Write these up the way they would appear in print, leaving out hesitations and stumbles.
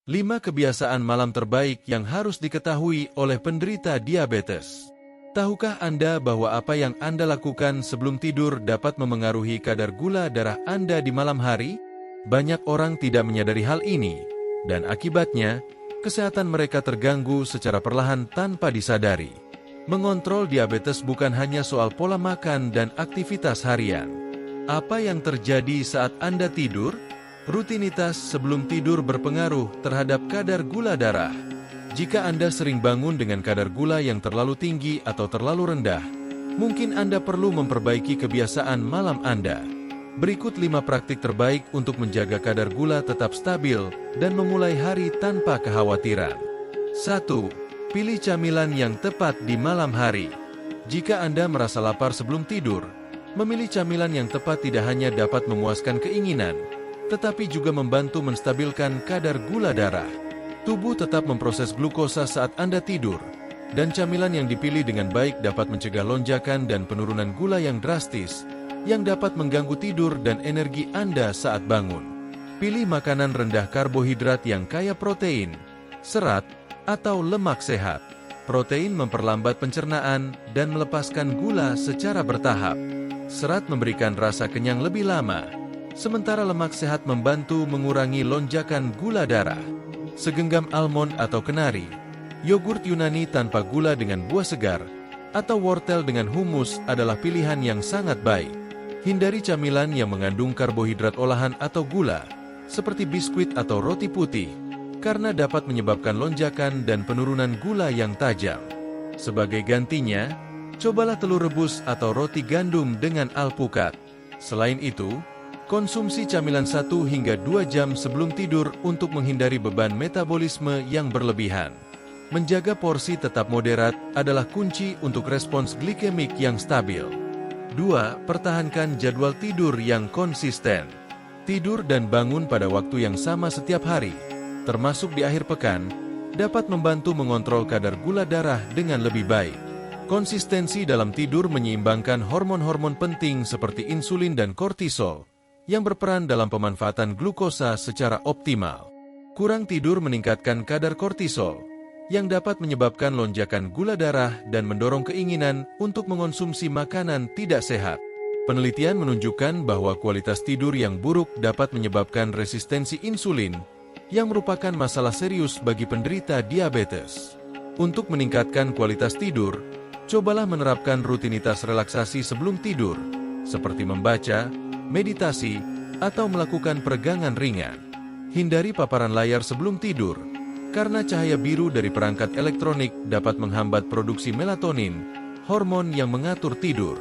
5 kebiasaan malam terbaik yang harus diketahui oleh penderita diabetes. Tahukah Anda bahwa apa yang Anda lakukan sebelum tidur dapat memengaruhi kadar gula darah Anda di malam hari? Banyak orang tidak menyadari hal ini, dan akibatnya, kesehatan mereka terganggu secara perlahan tanpa disadari. Mengontrol diabetes bukan hanya soal pola makan dan aktivitas harian. Apa yang terjadi saat Anda tidur? Rutinitas sebelum tidur berpengaruh terhadap kadar gula darah. Jika Anda sering bangun dengan kadar gula yang terlalu tinggi atau terlalu rendah, mungkin Anda perlu memperbaiki kebiasaan malam Anda. Berikut 5 praktik terbaik untuk menjaga kadar gula tetap stabil dan memulai hari tanpa kekhawatiran. 1. Pilih camilan yang tepat di malam hari. Jika Anda merasa lapar sebelum tidur, memilih camilan yang tepat tidak hanya dapat memuaskan keinginan, tetapi juga membantu menstabilkan kadar gula darah. Tubuh tetap memproses glukosa saat Anda tidur, dan camilan yang dipilih dengan baik dapat mencegah lonjakan dan penurunan gula yang drastis, yang dapat mengganggu tidur dan energi Anda saat bangun. Pilih makanan rendah karbohidrat yang kaya protein, serat, atau lemak sehat. Protein memperlambat pencernaan dan melepaskan gula secara bertahap. Serat memberikan rasa kenyang lebih lama, sementara lemak sehat membantu mengurangi lonjakan gula darah. Segenggam almond atau kenari, yogurt Yunani tanpa gula dengan buah segar, atau wortel dengan humus adalah pilihan yang sangat baik. Hindari camilan yang mengandung karbohidrat olahan atau gula, seperti biskuit atau roti putih, karena dapat menyebabkan lonjakan dan penurunan gula yang tajam. Sebagai gantinya, cobalah telur rebus atau roti gandum dengan alpukat. Selain itu, konsumsi camilan 1 hingga 2 jam sebelum tidur untuk menghindari beban metabolisme yang berlebihan. Menjaga porsi tetap moderat adalah kunci untuk respons glikemik yang stabil. 2. Pertahankan jadwal tidur yang konsisten. Tidur dan bangun pada waktu yang sama setiap hari, termasuk di akhir pekan, dapat membantu mengontrol kadar gula darah dengan lebih baik. Konsistensi dalam tidur menyeimbangkan hormon-hormon penting seperti insulin dan kortisol, yang berperan dalam pemanfaatan glukosa secara optimal. Kurang tidur meningkatkan kadar kortisol, yang dapat menyebabkan lonjakan gula darah dan mendorong keinginan untuk mengonsumsi makanan tidak sehat. Penelitian menunjukkan bahwa kualitas tidur yang buruk dapat menyebabkan resistensi insulin, yang merupakan masalah serius bagi penderita diabetes. Untuk meningkatkan kualitas tidur, cobalah menerapkan rutinitas relaksasi sebelum tidur, seperti membaca, meditasi, atau melakukan peregangan ringan. Hindari paparan layar sebelum tidur, karena cahaya biru dari perangkat elektronik dapat menghambat produksi melatonin, hormon yang mengatur tidur.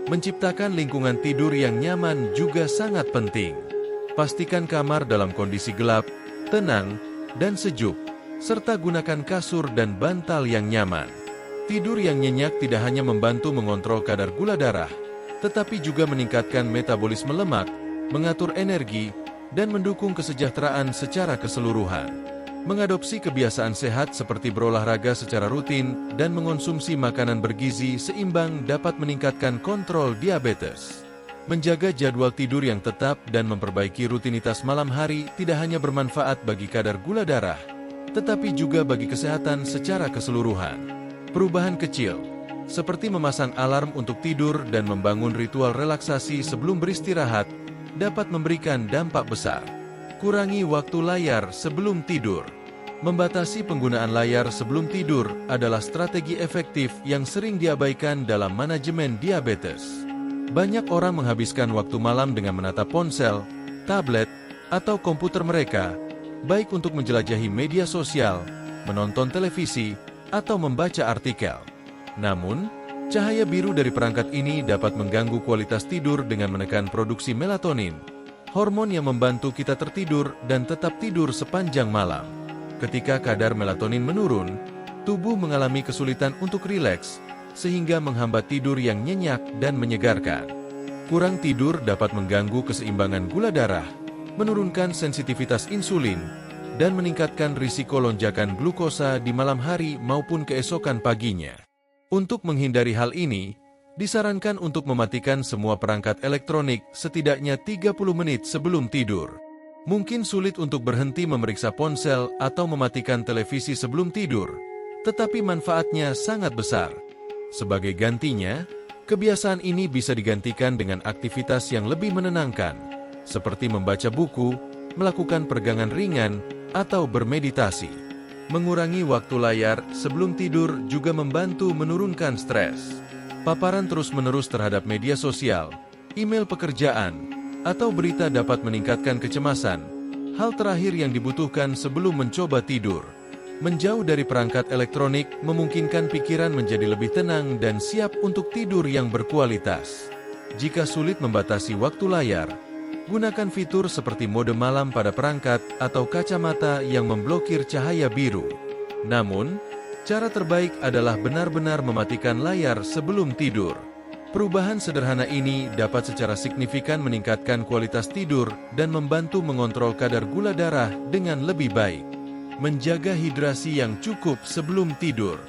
Menciptakan lingkungan tidur yang nyaman juga sangat penting. Pastikan kamar dalam kondisi gelap, tenang, dan sejuk, serta gunakan kasur dan bantal yang nyaman. Tidur yang nyenyak tidak hanya membantu mengontrol kadar gula darah, tetapi juga meningkatkan metabolisme lemak, mengatur energi, dan mendukung kesejahteraan secara keseluruhan. Mengadopsi kebiasaan sehat seperti berolahraga secara rutin dan mengonsumsi makanan bergizi seimbang dapat meningkatkan kontrol diabetes. Menjaga jadwal tidur yang tetap dan memperbaiki rutinitas malam hari tidak hanya bermanfaat bagi kadar gula darah, tetapi juga bagi kesehatan secara keseluruhan. Perubahan kecil, seperti memasang alarm untuk tidur dan membangun ritual relaksasi sebelum beristirahat, dapat memberikan dampak besar. Kurangi waktu layar sebelum tidur. Membatasi penggunaan layar sebelum tidur adalah strategi efektif yang sering diabaikan dalam manajemen diabetes. Banyak orang menghabiskan waktu malam dengan menatap ponsel, tablet, atau komputer mereka, baik untuk menjelajahi media sosial, menonton televisi, atau membaca artikel. Namun, cahaya biru dari perangkat ini dapat mengganggu kualitas tidur dengan menekan produksi melatonin, hormon yang membantu kita tertidur dan tetap tidur sepanjang malam. Ketika kadar melatonin menurun, tubuh mengalami kesulitan untuk rileks, sehingga menghambat tidur yang nyenyak dan menyegarkan. Kurang tidur dapat mengganggu keseimbangan gula darah, menurunkan sensitivitas insulin, dan meningkatkan risiko lonjakan glukosa di malam hari maupun keesokan paginya. Untuk menghindari hal ini, disarankan untuk mematikan semua perangkat elektronik setidaknya 30 menit sebelum tidur. Mungkin sulit untuk berhenti memeriksa ponsel atau mematikan televisi sebelum tidur, tetapi manfaatnya sangat besar. Sebagai gantinya, kebiasaan ini bisa digantikan dengan aktivitas yang lebih menenangkan, seperti membaca buku, melakukan peregangan ringan, atau bermeditasi. Mengurangi waktu layar sebelum tidur juga membantu menurunkan stres. Paparan terus-menerus terhadap media sosial, email pekerjaan, atau berita dapat meningkatkan kecemasan. Hal terakhir yang dibutuhkan sebelum mencoba tidur. Menjauh dari perangkat elektronik memungkinkan pikiran menjadi lebih tenang dan siap untuk tidur yang berkualitas. Jika sulit membatasi waktu layar, gunakan fitur seperti mode malam pada perangkat atau kacamata yang memblokir cahaya biru. Namun, cara terbaik adalah benar-benar mematikan layar sebelum tidur. Perubahan sederhana ini dapat secara signifikan meningkatkan kualitas tidur dan membantu mengontrol kadar gula darah dengan lebih baik. Menjaga hidrasi yang cukup sebelum tidur.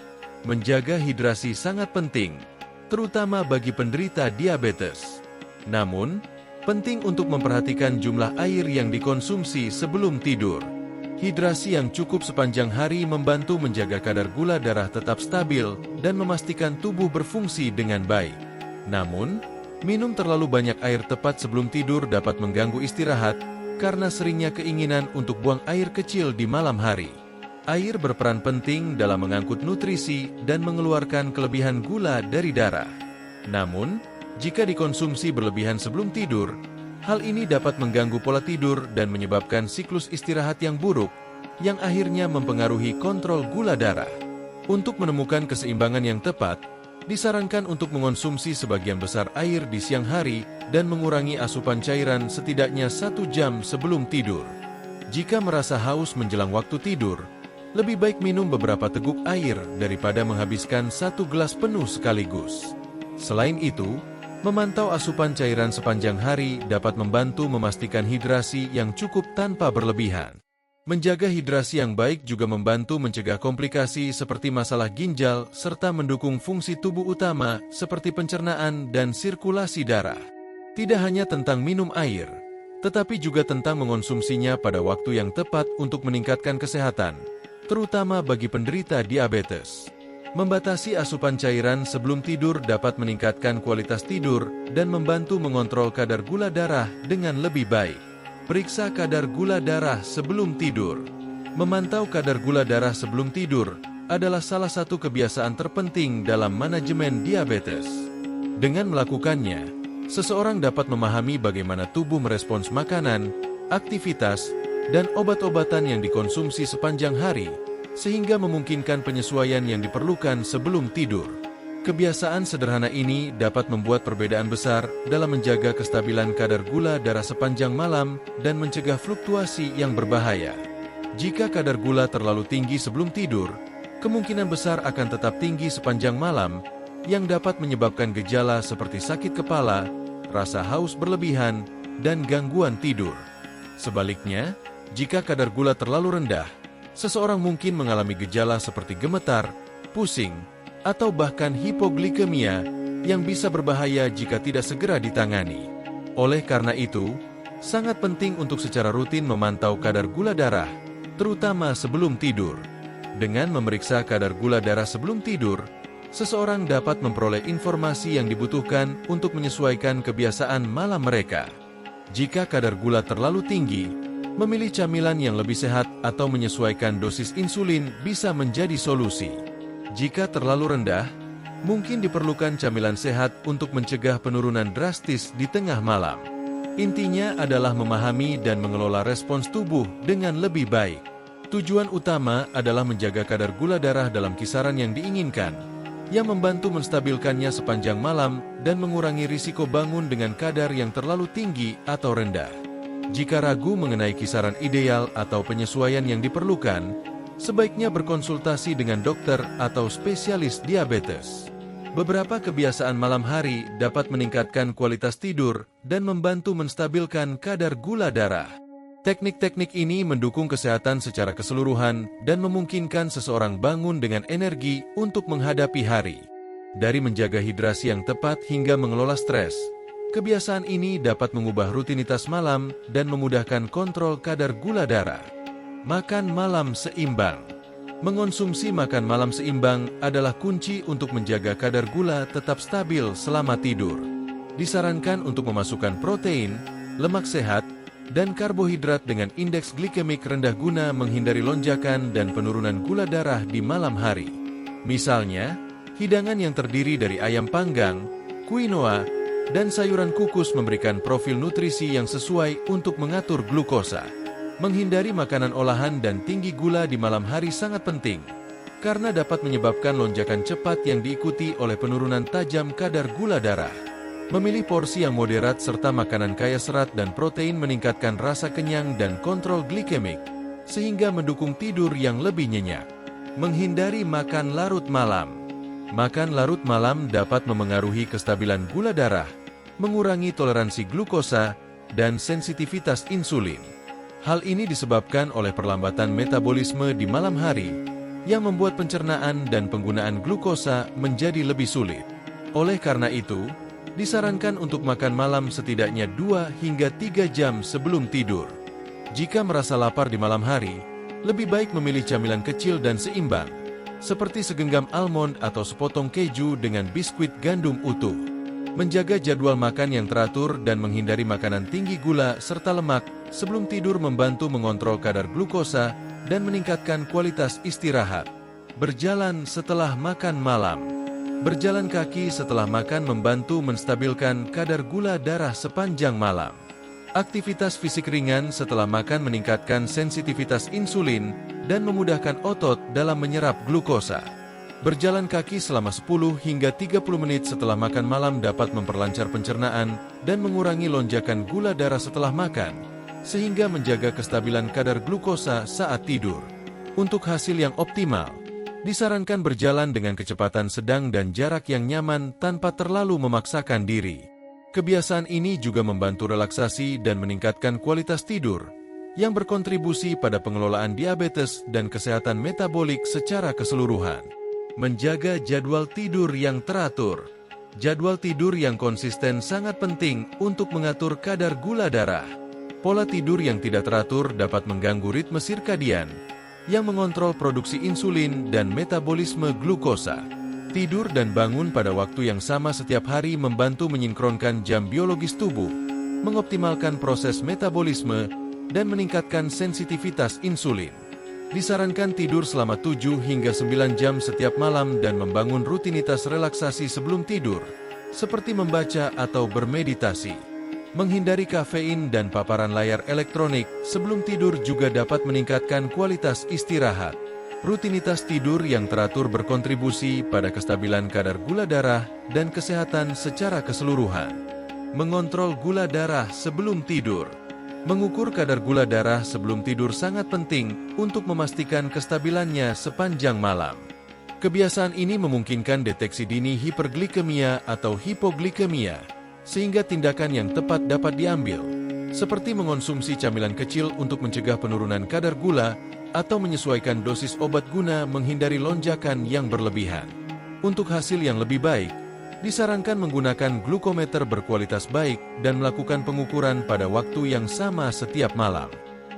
Menjaga hidrasi sangat penting, terutama bagi penderita diabetes. Namun, penting untuk memperhatikan jumlah air yang dikonsumsi sebelum tidur. Hidrasi yang cukup sepanjang hari membantu menjaga kadar gula darah tetap stabil dan memastikan tubuh berfungsi dengan baik. Namun, minum terlalu banyak air tepat sebelum tidur dapat mengganggu istirahat karena seringnya keinginan untuk buang air kecil di malam hari. Air berperan penting dalam mengangkut nutrisi dan mengeluarkan kelebihan gula dari darah. Namun, jika dikonsumsi berlebihan sebelum tidur, hal ini dapat mengganggu pola tidur dan menyebabkan siklus istirahat yang buruk, yang akhirnya mempengaruhi kontrol gula darah. Untuk menemukan keseimbangan yang tepat, disarankan untuk mengonsumsi sebagian besar air di siang hari dan mengurangi asupan cairan setidaknya 1 jam sebelum tidur. Jika merasa haus menjelang waktu tidur, lebih baik minum beberapa teguk air daripada menghabiskan 1 gelas penuh sekaligus. Selain itu, memantau asupan cairan sepanjang hari dapat membantu memastikan hidrasi yang cukup tanpa berlebihan. Menjaga hidrasi yang baik juga membantu mencegah komplikasi seperti masalah ginjal serta mendukung fungsi tubuh utama seperti pencernaan dan sirkulasi darah. Tidak hanya tentang minum air, tetapi juga tentang mengonsumsinya pada waktu yang tepat untuk meningkatkan kesehatan, terutama bagi penderita diabetes. Membatasi asupan cairan sebelum tidur dapat meningkatkan kualitas tidur dan membantu mengontrol kadar gula darah dengan lebih baik. Periksa kadar gula darah sebelum tidur. Memantau kadar gula darah sebelum tidur adalah salah satu kebiasaan terpenting dalam manajemen diabetes. Dengan melakukannya, seseorang dapat memahami bagaimana tubuh merespons makanan, aktivitas, dan obat-obatan yang dikonsumsi sepanjang hari, sehingga memungkinkan penyesuaian yang diperlukan sebelum tidur. Kebiasaan sederhana ini dapat membuat perbedaan besar dalam menjaga kestabilan kadar gula darah sepanjang malam dan mencegah fluktuasi yang berbahaya. Jika kadar gula terlalu tinggi sebelum tidur, kemungkinan besar akan tetap tinggi sepanjang malam, yang dapat menyebabkan gejala seperti sakit kepala, rasa haus berlebihan, dan gangguan tidur. Sebaliknya, jika kadar gula terlalu rendah, seseorang mungkin mengalami gejala seperti gemetar, pusing, atau bahkan hipoglikemia yang bisa berbahaya jika tidak segera ditangani. Oleh karena itu, sangat penting untuk secara rutin memantau kadar gula darah, terutama sebelum tidur. Dengan memeriksa kadar gula darah sebelum tidur, seseorang dapat memperoleh informasi yang dibutuhkan untuk menyesuaikan kebiasaan malam mereka. Jika kadar gula terlalu tinggi, memilih camilan yang lebih sehat atau menyesuaikan dosis insulin bisa menjadi solusi. Jika terlalu rendah, mungkin diperlukan camilan sehat untuk mencegah penurunan drastis di tengah malam. Intinya adalah memahami dan mengelola respons tubuh dengan lebih baik. Tujuan utama adalah menjaga kadar gula darah dalam kisaran yang diinginkan, yang membantu menstabilkannya sepanjang malam dan mengurangi risiko bangun dengan kadar yang terlalu tinggi atau rendah. Jika ragu mengenai kisaran ideal atau penyesuaian yang diperlukan, sebaiknya berkonsultasi dengan dokter atau spesialis diabetes. Beberapa kebiasaan malam hari dapat meningkatkan kualitas tidur dan membantu menstabilkan kadar gula darah. Teknik-teknik ini mendukung kesehatan secara keseluruhan dan memungkinkan seseorang bangun dengan energi untuk menghadapi hari. Dari menjaga hidrasi yang tepat hingga mengelola stres, Kebiasaan ini dapat mengubah rutinitas malam dan memudahkan kontrol kadar gula darah. Makan malam seimbang. Mengonsumsi makan malam seimbang adalah kunci untuk menjaga kadar gula tetap stabil selama tidur. Disarankan untuk memasukkan protein, lemak sehat, dan karbohidrat dengan indeks glikemik rendah guna menghindari lonjakan dan penurunan gula darah di malam hari. Misalnya, hidangan yang terdiri dari ayam panggang, quinoa, dan sayuran kukus memberikan profil nutrisi yang sesuai untuk mengatur glukosa. Menghindari makanan olahan dan tinggi gula di malam hari sangat penting, karena dapat menyebabkan lonjakan cepat yang diikuti oleh penurunan tajam kadar gula darah. Memilih porsi yang moderat serta makanan kaya serat dan protein meningkatkan rasa kenyang dan kontrol glikemik, sehingga mendukung tidur yang lebih nyenyak. Menghindari makan larut malam. Makan larut malam dapat memengaruhi kestabilan gula darah, mengurangi toleransi glukosa, dan sensitivitas insulin. Hal ini disebabkan oleh perlambatan metabolisme di malam hari, yang membuat pencernaan dan penggunaan glukosa menjadi lebih sulit. Oleh karena itu, disarankan untuk makan malam setidaknya 2 hingga 3 jam sebelum tidur. Jika merasa lapar di malam hari, lebih baik memilih camilan kecil dan seimbang, seperti segenggam almond atau sepotong keju dengan biskuit gandum utuh. Menjaga jadwal makan yang teratur dan menghindari makanan tinggi gula serta lemak sebelum tidur membantu mengontrol kadar glukosa dan meningkatkan kualitas istirahat. Berjalan setelah makan malam. Berjalan kaki setelah makan membantu menstabilkan kadar gula darah sepanjang malam. Aktivitas fisik ringan setelah makan meningkatkan sensitivitas insulin dan memudahkan otot dalam menyerap glukosa. Berjalan kaki selama 10 hingga 30 menit setelah makan malam dapat memperlancar pencernaan dan mengurangi lonjakan gula darah setelah makan, sehingga menjaga kestabilan kadar glukosa saat tidur. Untuk hasil yang optimal, disarankan berjalan dengan kecepatan sedang dan jarak yang nyaman tanpa terlalu memaksakan diri. Kebiasaan ini juga membantu relaksasi dan meningkatkan kualitas tidur, yang berkontribusi pada pengelolaan diabetes dan kesehatan metabolik secara keseluruhan. Menjaga jadwal tidur yang teratur. Jadwal tidur yang konsisten sangat penting untuk mengatur kadar gula darah. Pola tidur yang tidak teratur dapat mengganggu ritme sirkadian, yang mengontrol produksi insulin dan metabolisme glukosa. Tidur dan bangun pada waktu yang sama setiap hari membantu menyinkronkan jam biologis tubuh, mengoptimalkan proses metabolisme, dan meningkatkan sensitivitas insulin. Disarankan tidur selama 7 hingga 9 jam setiap malam dan membangun rutinitas relaksasi sebelum tidur, seperti membaca atau bermeditasi. Menghindari kafein dan paparan layar elektronik sebelum tidur juga dapat meningkatkan kualitas istirahat. Rutinitas tidur yang teratur berkontribusi pada kestabilan kadar gula darah dan kesehatan secara keseluruhan. Mengontrol gula darah sebelum tidur. Mengukur kadar gula darah sebelum tidur sangat penting untuk memastikan kestabilannya sepanjang malam. Kebiasaan ini memungkinkan deteksi dini hiperglikemia atau hipoglikemia, sehingga tindakan yang tepat dapat diambil, seperti mengonsumsi camilan kecil untuk mencegah penurunan kadar gula atau menyesuaikan dosis obat guna menghindari lonjakan yang berlebihan. Untuk hasil yang lebih baik, disarankan menggunakan glukometer berkualitas baik dan melakukan pengukuran pada waktu yang sama setiap malam.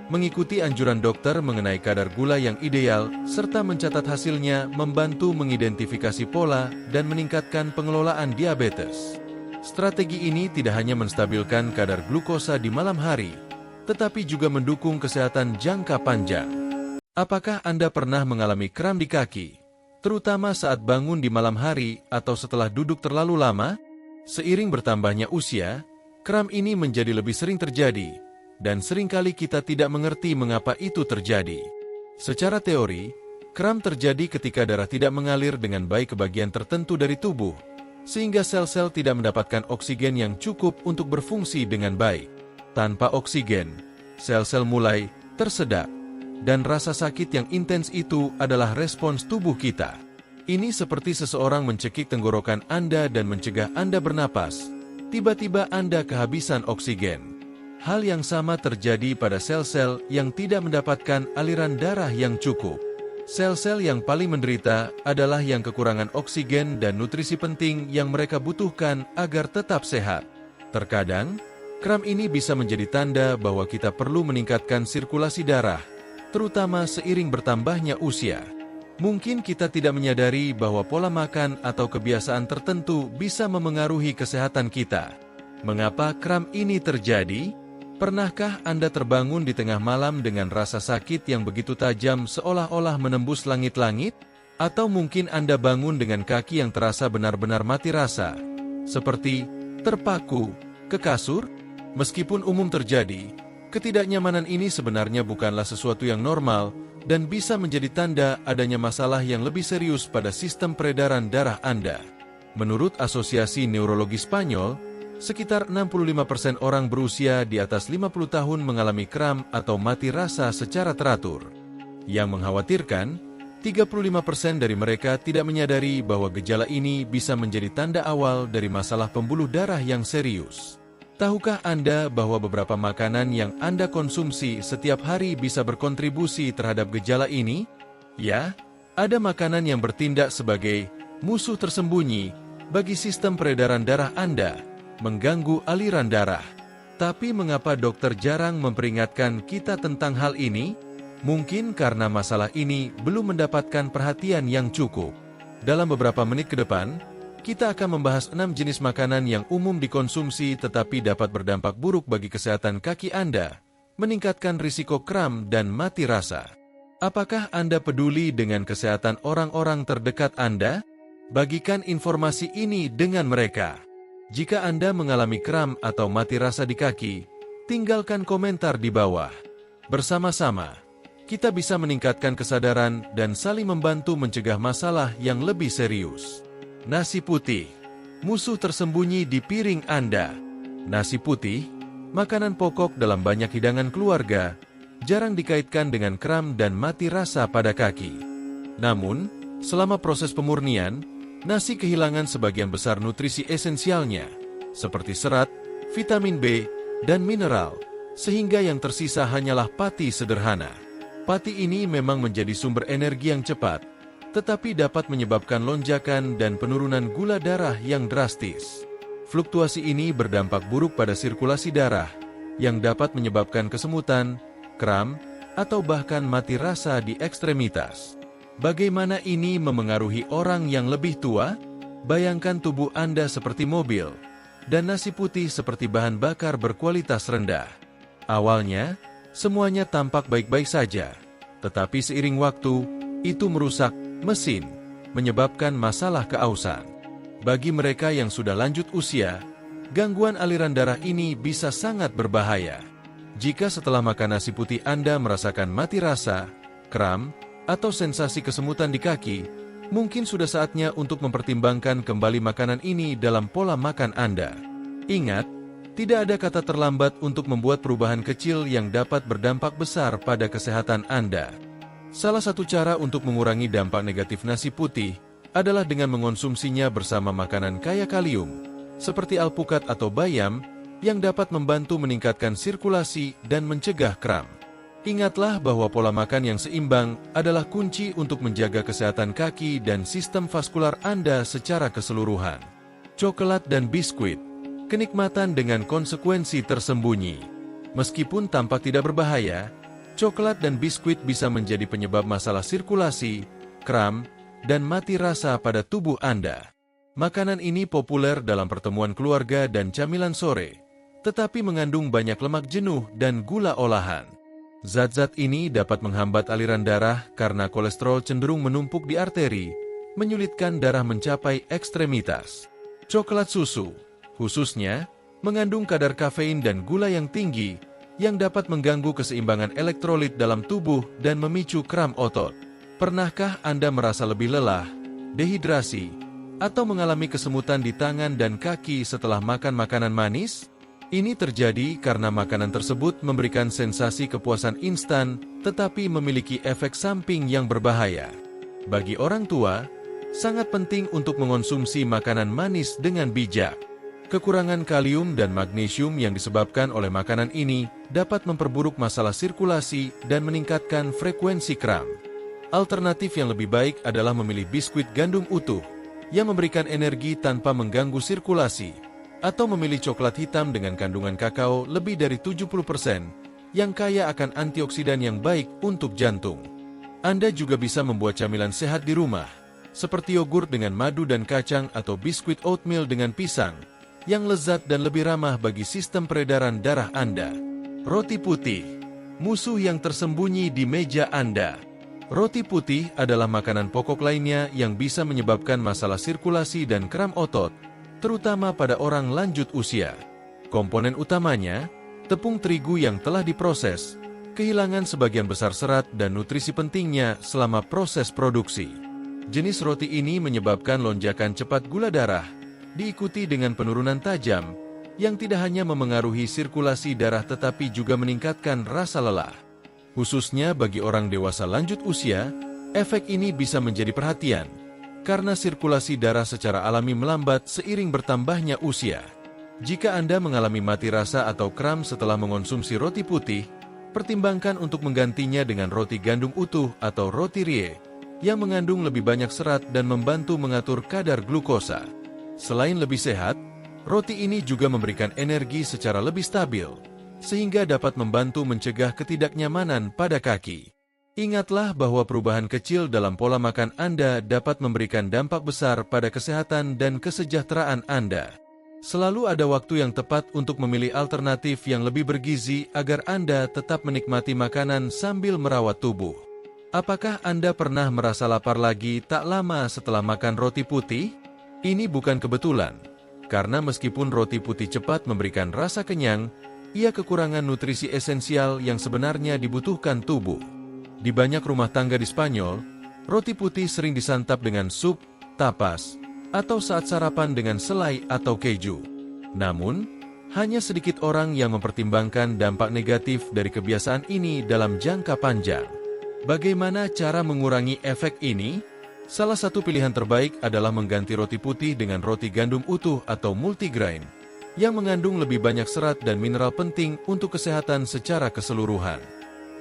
Mengikuti anjuran dokter mengenai kadar gula yang ideal serta mencatat hasilnya membantu mengidentifikasi pola dan meningkatkan pengelolaan diabetes. Strategi ini tidak hanya menstabilkan kadar glukosa di malam hari, tetapi juga mendukung kesehatan jangka panjang. Apakah Anda pernah mengalami kram di kaki, terutama saat bangun di malam hari atau setelah duduk terlalu lama? Seiring bertambahnya usia, kram ini menjadi lebih sering terjadi, dan seringkali kita tidak mengerti mengapa itu terjadi. Secara teori, kram terjadi ketika darah tidak mengalir dengan baik ke bagian tertentu dari tubuh, sehingga sel-sel tidak mendapatkan oksigen yang cukup untuk berfungsi dengan baik. Tanpa oksigen, sel-sel mulai tersedak, dan rasa sakit yang intens itu adalah respons tubuh kita. Ini seperti seseorang mencekik tenggorokan Anda dan mencegah Anda bernapas. Tiba-tiba Anda kehabisan oksigen. Hal yang sama terjadi pada sel-sel yang tidak mendapatkan aliran darah yang cukup. Sel-sel yang paling menderita adalah yang kekurangan oksigen dan nutrisi penting yang mereka butuhkan agar tetap sehat. Terkadang, kram ini bisa menjadi tanda bahwa kita perlu meningkatkan sirkulasi darah, terutama seiring bertambahnya usia. Mungkin kita tidak menyadari bahwa pola makan atau kebiasaan tertentu bisa memengaruhi kesehatan kita. Mengapa kram ini terjadi? Pernahkah Anda terbangun di tengah malam dengan rasa sakit yang begitu tajam seolah-olah menembus langit-langit? Atau mungkin Anda bangun dengan kaki yang terasa benar-benar mati rasa, seperti terpaku ke kasur? Meskipun umum terjadi, ketidaknyamanan ini sebenarnya bukanlah sesuatu yang normal dan bisa menjadi tanda adanya masalah yang lebih serius pada sistem peredaran darah Anda. Menurut Asosiasi Neurologi Spanyol, sekitar 65% orang berusia di atas 50 tahun mengalami kram atau mati rasa secara teratur. Yang mengkhawatirkan, 35% dari mereka tidak menyadari bahwa gejala ini bisa menjadi tanda awal dari masalah pembuluh darah yang serius. Tahukah Anda bahwa beberapa makanan yang Anda konsumsi setiap hari bisa berkontribusi terhadap gejala ini? Ya, ada makanan yang bertindak sebagai musuh tersembunyi bagi sistem peredaran darah Anda, mengganggu aliran darah. Tapi mengapa dokter jarang memperingatkan kita tentang hal ini? Mungkin karena masalah ini belum mendapatkan perhatian yang cukup. Dalam beberapa menit ke depan, kita akan membahas 6 jenis makanan yang umum dikonsumsi tetapi dapat berdampak buruk bagi kesehatan kaki Anda, meningkatkan risiko kram dan mati rasa. Apakah Anda peduli dengan kesehatan orang-orang terdekat Anda? Bagikan informasi ini dengan mereka. Jika Anda mengalami kram atau mati rasa di kaki, tinggalkan komentar di bawah. Bersama-sama, kita bisa meningkatkan kesadaran dan saling membantu mencegah masalah yang lebih serius. Nasi putih, musuh tersembunyi di piring Anda. Nasi putih, makanan pokok dalam banyak hidangan keluarga, jarang dikaitkan dengan kram dan mati rasa pada kaki. Namun, selama proses pemurnian, nasi kehilangan sebagian besar nutrisi esensialnya, seperti serat, vitamin B, dan mineral, sehingga yang tersisa hanyalah pati sederhana. Pati ini memang menjadi sumber energi yang cepat, tetapi dapat menyebabkan lonjakan dan penurunan gula darah yang drastis. Fluktuasi ini berdampak buruk pada sirkulasi darah, yang dapat menyebabkan kesemutan, kram, atau bahkan mati rasa di ekstremitas. Bagaimana ini memengaruhi orang yang lebih tua? Bayangkan tubuh Anda seperti mobil, dan nasi putih seperti bahan bakar berkualitas rendah. Awalnya, semuanya tampak baik-baik saja, tetapi seiring waktu, itu merusak mesin, menyebabkan masalah keausan. Bagi mereka yang sudah lanjut usia, gangguan aliran darah ini bisa sangat berbahaya. Jika setelah makan nasi putih Anda merasakan mati rasa, kram, atau sensasi kesemutan di kaki, mungkin sudah saatnya untuk mempertimbangkan kembali makanan ini dalam pola makan Anda. Ingat, tidak ada kata terlambat untuk membuat perubahan kecil yang dapat berdampak besar pada kesehatan Anda. Salah satu cara untuk mengurangi dampak negatif nasi putih adalah dengan mengonsumsinya bersama makanan kaya kalium, seperti alpukat atau bayam, yang dapat membantu meningkatkan sirkulasi dan mencegah kram. Ingatlah bahwa pola makan yang seimbang adalah kunci untuk menjaga kesehatan kaki dan sistem vaskular Anda secara keseluruhan. Coklat dan biskuit, kenikmatan dengan konsekuensi tersembunyi. Meskipun tampak tidak berbahaya, coklat dan biskuit bisa menjadi penyebab masalah sirkulasi, kram, dan mati rasa pada tubuh Anda. Makanan ini populer dalam pertemuan keluarga dan camilan sore, tetapi mengandung banyak lemak jenuh dan gula olahan. Zat-zat ini dapat menghambat aliran darah karena kolesterol cenderung menumpuk di arteri, menyulitkan darah mencapai ekstremitas. Coklat susu, khususnya, mengandung kadar kafein dan gula yang tinggi, yang dapat mengganggu keseimbangan elektrolit dalam tubuh dan memicu kram otot. Pernahkah Anda merasa lebih lelah, dehidrasi, atau mengalami kesemutan di tangan dan kaki setelah makan makanan manis? Ini terjadi karena makanan tersebut memberikan sensasi kepuasan instan, tetapi memiliki efek samping yang berbahaya. Bagi orang tua, sangat penting untuk mengonsumsi makanan manis dengan bijak. Kekurangan kalium dan magnesium yang disebabkan oleh makanan ini dapat memperburuk masalah sirkulasi dan meningkatkan frekuensi kram. Alternatif yang lebih baik adalah memilih biskuit gandum utuh, yang memberikan energi tanpa mengganggu sirkulasi, atau memilih coklat hitam dengan kandungan kakao lebih dari 70% yang kaya akan antioksidan yang baik untuk jantung. Anda juga bisa membuat camilan sehat di rumah, seperti yogurt dengan madu dan kacang atau biskuit oatmeal dengan pisang, yang lezat dan lebih ramah bagi sistem peredaran darah Anda. Roti putih, musuh yang tersembunyi di meja Anda. Roti putih adalah makanan pokok lainnya yang bisa menyebabkan masalah sirkulasi dan kram otot, terutama pada orang lanjut usia. Komponen utamanya, tepung terigu yang telah diproses, kehilangan sebagian besar serat dan nutrisi pentingnya selama proses produksi. Jenis roti ini menyebabkan lonjakan cepat gula darah, diikuti dengan penurunan tajam, yang tidak hanya memengaruhi sirkulasi darah tetapi juga meningkatkan rasa lelah. Khususnya bagi orang dewasa lanjut usia, efek ini bisa menjadi perhatian, karena sirkulasi darah secara alami melambat seiring bertambahnya usia. Jika Anda mengalami mati rasa atau kram setelah mengonsumsi roti putih, pertimbangkan untuk menggantinya dengan roti gandum utuh atau roti rie, yang mengandung lebih banyak serat dan membantu mengatur kadar glukosa. Selain lebih sehat, roti ini juga memberikan energi secara lebih stabil, sehingga dapat membantu mencegah ketidaknyamanan pada kaki. Ingatlah bahwa perubahan kecil dalam pola makan Anda dapat memberikan dampak besar pada kesehatan dan kesejahteraan Anda. Selalu ada waktu yang tepat untuk memilih alternatif yang lebih bergizi agar Anda tetap menikmati makanan sambil merawat tubuh. Apakah Anda pernah merasa lapar lagi tak lama setelah makan roti putih? Ini bukan kebetulan, karena meskipun roti putih cepat memberikan rasa kenyang, ia kekurangan nutrisi esensial yang sebenarnya dibutuhkan tubuh. Di banyak rumah tangga di Spanyol, roti putih sering disantap dengan sup, tapas, atau saat sarapan dengan selai atau keju. Namun, hanya sedikit orang yang mempertimbangkan dampak negatif dari kebiasaan ini dalam jangka panjang. Bagaimana cara mengurangi efek ini? Salah satu pilihan terbaik adalah mengganti roti putih dengan roti gandum utuh atau multigrain, yang mengandung lebih banyak serat dan mineral penting untuk kesehatan secara keseluruhan.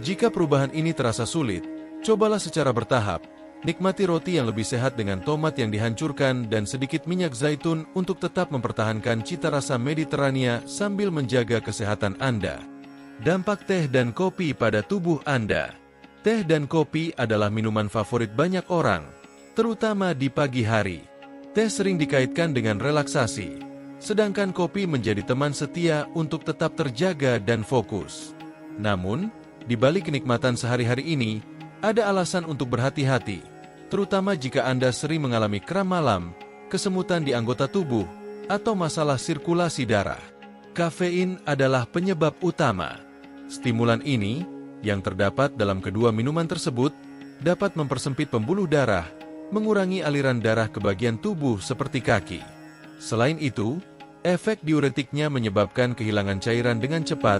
Jika perubahan ini terasa sulit, cobalah secara bertahap. Nikmati roti yang lebih sehat dengan tomat yang dihancurkan dan sedikit minyak zaitun untuk tetap mempertahankan cita rasa Mediterania sambil menjaga kesehatan Anda. Dampak teh dan kopi pada tubuh Anda. Teh dan kopi adalah minuman favorit banyak orang, terutama di pagi hari. Teh sering dikaitkan dengan relaksasi, sedangkan kopi menjadi teman setia untuk tetap terjaga dan fokus. Namun, di balik kenikmatan sehari-hari ini, ada alasan untuk berhati-hati, terutama jika Anda sering mengalami kram malam, kesemutan di anggota tubuh, atau masalah sirkulasi darah. Kafein adalah penyebab utama. Stimulan ini, yang terdapat dalam kedua minuman tersebut, dapat mempersempit pembuluh darah, mengurangi aliran darah ke bagian tubuh seperti kaki. Selain itu, efek diuretiknya menyebabkan kehilangan cairan dengan cepat,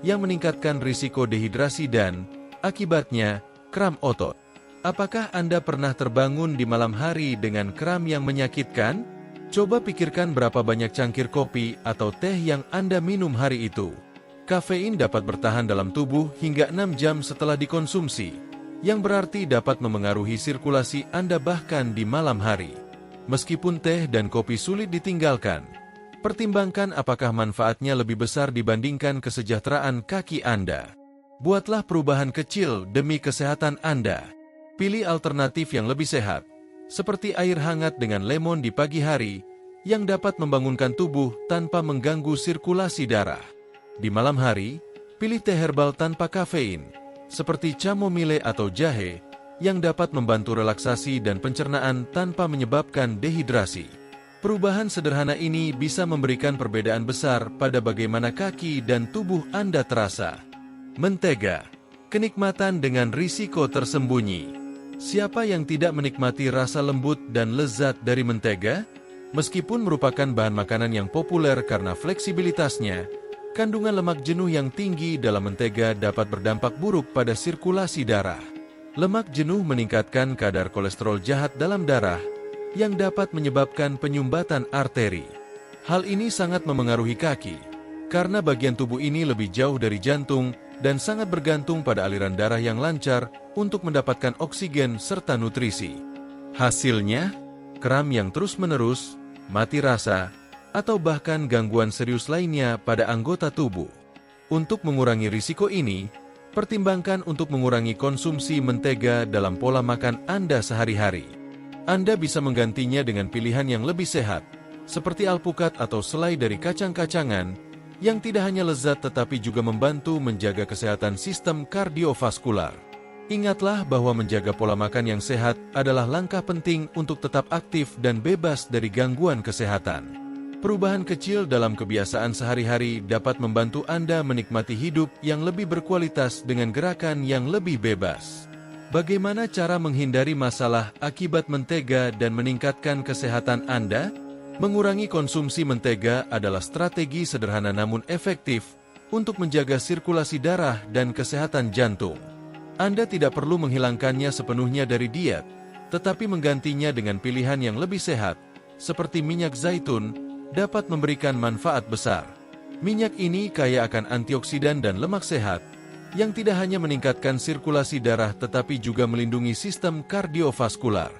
yang meningkatkan risiko dehidrasi dan, akibatnya, kram otot. Apakah Anda pernah terbangun di malam hari dengan kram yang menyakitkan? Coba pikirkan berapa banyak cangkir kopi atau teh yang Anda minum hari itu. Kafein dapat bertahan dalam tubuh hingga 6 jam setelah dikonsumsi, yang berarti dapat memengaruhi sirkulasi Anda bahkan di malam hari. Meskipun teh dan kopi sulit ditinggalkan, pertimbangkan apakah manfaatnya lebih besar dibandingkan kesejahteraan kaki Anda. Buatlah perubahan kecil demi kesehatan Anda. Pilih alternatif yang lebih sehat, seperti air hangat dengan lemon di pagi hari, yang dapat membangunkan tubuh tanpa mengganggu sirkulasi darah. Di malam hari, pilih teh herbal tanpa kafein, seperti chamomile atau jahe, yang dapat membantu relaksasi dan pencernaan tanpa menyebabkan dehidrasi. Perubahan sederhana ini bisa memberikan perbedaan besar pada bagaimana kaki dan tubuh Anda terasa. Mentega, kenikmatan dengan risiko tersembunyi. Siapa yang tidak menikmati rasa lembut dan lezat dari mentega? Meskipun merupakan bahan makanan yang populer karena fleksibilitasnya, kandungan lemak jenuh yang tinggi dalam mentega dapat berdampak buruk pada sirkulasi darah. Lemak jenuh meningkatkan kadar kolesterol jahat dalam darah, yang dapat menyebabkan penyumbatan arteri. Hal ini sangat memengaruhi kaki, karena bagian tubuh ini lebih jauh dari jantung dan sangat bergantung pada aliran darah yang lancar untuk mendapatkan oksigen serta nutrisi. Hasilnya, kram yang terus-menerus, mati rasa, atau bahkan gangguan serius lainnya pada anggota tubuh. Untuk mengurangi risiko ini, pertimbangkan untuk mengurangi konsumsi mentega dalam pola makan Anda sehari-hari. Anda bisa menggantinya dengan pilihan yang lebih sehat, seperti alpukat atau selai dari kacang-kacangan, yang tidak hanya lezat tetapi juga membantu menjaga kesehatan sistem kardiovaskular. Ingatlah bahwa menjaga pola makan yang sehat adalah langkah penting untuk tetap aktif dan bebas dari gangguan kesehatan. Perubahan kecil dalam kebiasaan sehari-hari dapat membantu Anda menikmati hidup yang lebih berkualitas dengan gerakan yang lebih bebas. Bagaimana cara menghindari masalah akibat mentega dan meningkatkan kesehatan Anda? Mengurangi konsumsi mentega adalah strategi sederhana namun efektif untuk menjaga sirkulasi darah dan kesehatan jantung. Anda tidak perlu menghilangkannya sepenuhnya dari diet, tetapi menggantinya dengan pilihan yang lebih sehat, seperti minyak zaitun, dapat memberikan manfaat besar. Minyak ini kaya akan antioksidan dan lemak sehat, yang tidak hanya meningkatkan sirkulasi darah tetapi juga melindungi sistem kardiovaskular.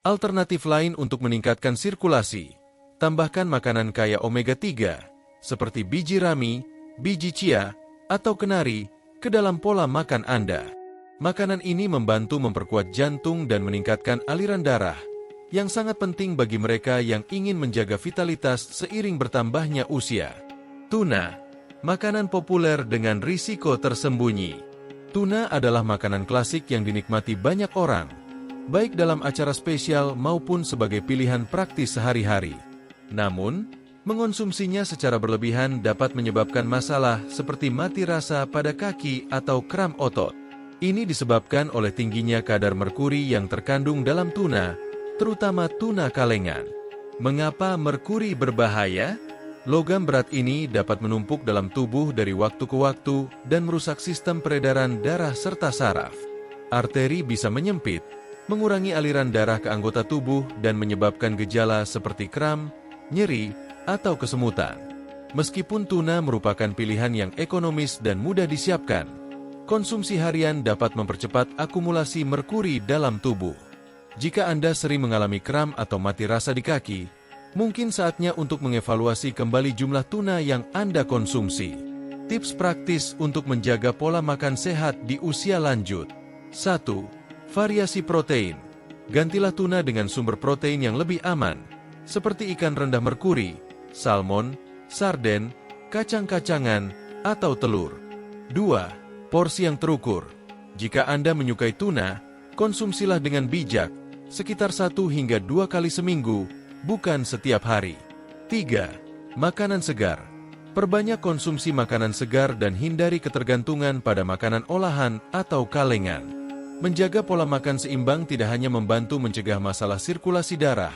Alternatif lain untuk meningkatkan sirkulasi: tambahkan makanan kaya omega-3, seperti biji rami, biji chia, atau kenari, ke dalam pola makan Anda. Makanan ini membantu memperkuat jantung dan meningkatkan aliran darah, yang sangat penting bagi mereka yang ingin menjaga vitalitas seiring bertambahnya usia. Tuna, makanan populer dengan risiko tersembunyi. Tuna adalah makanan klasik yang dinikmati banyak orang, baik dalam acara spesial maupun sebagai pilihan praktis sehari-hari. Namun, mengonsumsinya secara berlebihan dapat menyebabkan masalah seperti mati rasa pada kaki atau kram otot. Ini disebabkan oleh tingginya kadar merkuri yang terkandung dalam tuna, terutama tuna kalengan. Mengapa merkuri berbahaya? Logam berat ini dapat menumpuk dalam tubuh dari waktu ke waktu dan merusak sistem peredaran darah serta saraf. Arteri bisa menyempit, mengurangi aliran darah ke anggota tubuh dan menyebabkan gejala seperti kram, nyeri, atau kesemutan. Meskipun tuna merupakan pilihan yang ekonomis dan mudah disiapkan, konsumsi harian dapat mempercepat akumulasi merkuri dalam tubuh. Jika Anda sering mengalami kram atau mati rasa di kaki, mungkin saatnya untuk mengevaluasi kembali jumlah tuna yang Anda konsumsi. Tips praktis untuk menjaga pola makan sehat di usia lanjut. 1. Variasi protein. Gantilah tuna dengan sumber protein yang lebih aman, seperti ikan rendah merkuri, salmon, sarden, kacang-kacangan, atau telur. 2. Porsi yang terukur. Jika Anda menyukai tuna, konsumsilah dengan bijak, sekitar 1 hingga 2 kali seminggu, bukan setiap hari. 3. Makanan segar. Perbanyak konsumsi makanan segar dan hindari ketergantungan pada makanan olahan atau kalengan. Menjaga pola makan seimbang tidak hanya membantu mencegah masalah sirkulasi darah,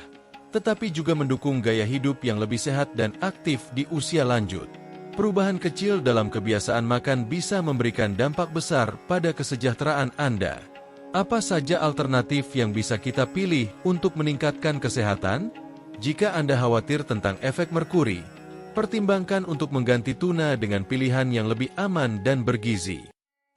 tetapi juga mendukung gaya hidup yang lebih sehat dan aktif di usia lanjut. Perubahan kecil dalam kebiasaan makan bisa memberikan dampak besar pada kesejahteraan Anda. Apa saja alternatif yang bisa kita pilih untuk meningkatkan kesehatan? Jika Anda khawatir tentang efek merkuri, pertimbangkan untuk mengganti tuna dengan pilihan yang lebih aman dan bergizi.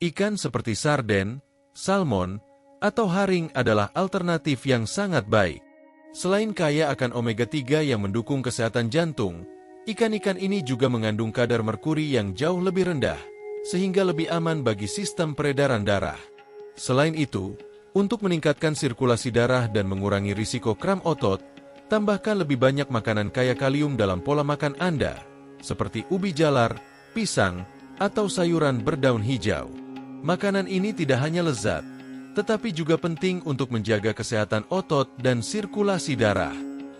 Ikan seperti sarden, salmon, atau haring adalah alternatif yang sangat baik. Selain kaya akan omega-3 yang mendukung kesehatan jantung, ikan-ikan ini juga mengandung kadar merkuri yang jauh lebih rendah, sehingga lebih aman bagi sistem peredaran darah. Selain itu, untuk meningkatkan sirkulasi darah dan mengurangi risiko kram otot, tambahkan lebih banyak makanan kaya kalium dalam pola makan Anda, seperti ubi jalar, pisang, atau sayuran berdaun hijau. Makanan ini tidak hanya lezat, tetapi juga penting untuk menjaga kesehatan otot dan sirkulasi darah.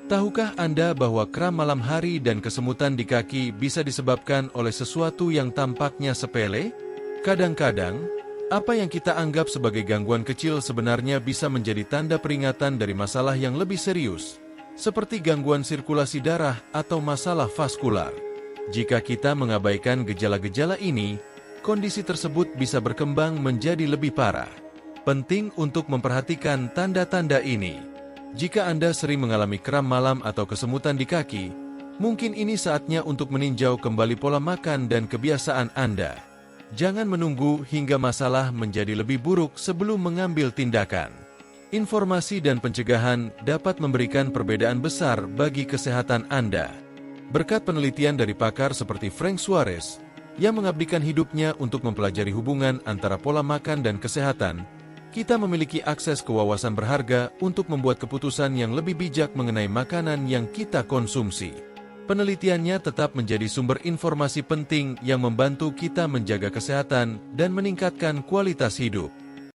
Tahukah Anda bahwa kram malam hari dan kesemutan di kaki bisa disebabkan oleh sesuatu yang tampaknya sepele? Kadang-kadang, apa yang kita anggap sebagai gangguan kecil sebenarnya bisa menjadi tanda peringatan dari masalah yang lebih serius, seperti gangguan sirkulasi darah atau masalah vaskular. Jika kita mengabaikan gejala-gejala ini, kondisi tersebut bisa berkembang menjadi lebih parah. Penting untuk memperhatikan tanda-tanda ini. Jika Anda sering mengalami kram malam atau kesemutan di kaki, mungkin ini saatnya untuk meninjau kembali pola makan dan kebiasaan Anda. Jangan menunggu hingga masalah menjadi lebih buruk sebelum mengambil tindakan. Informasi dan pencegahan dapat memberikan perbedaan besar bagi kesehatan Anda. Berkat penelitian dari pakar seperti Frank Suarez, yang mengabdikan hidupnya untuk mempelajari hubungan antara pola makan dan kesehatan, kita memiliki akses ke wawasan berharga untuk membuat keputusan yang lebih bijak mengenai makanan yang kita konsumsi. Penelitiannya tetap menjadi sumber informasi penting yang membantu kita menjaga kesehatan dan meningkatkan kualitas hidup.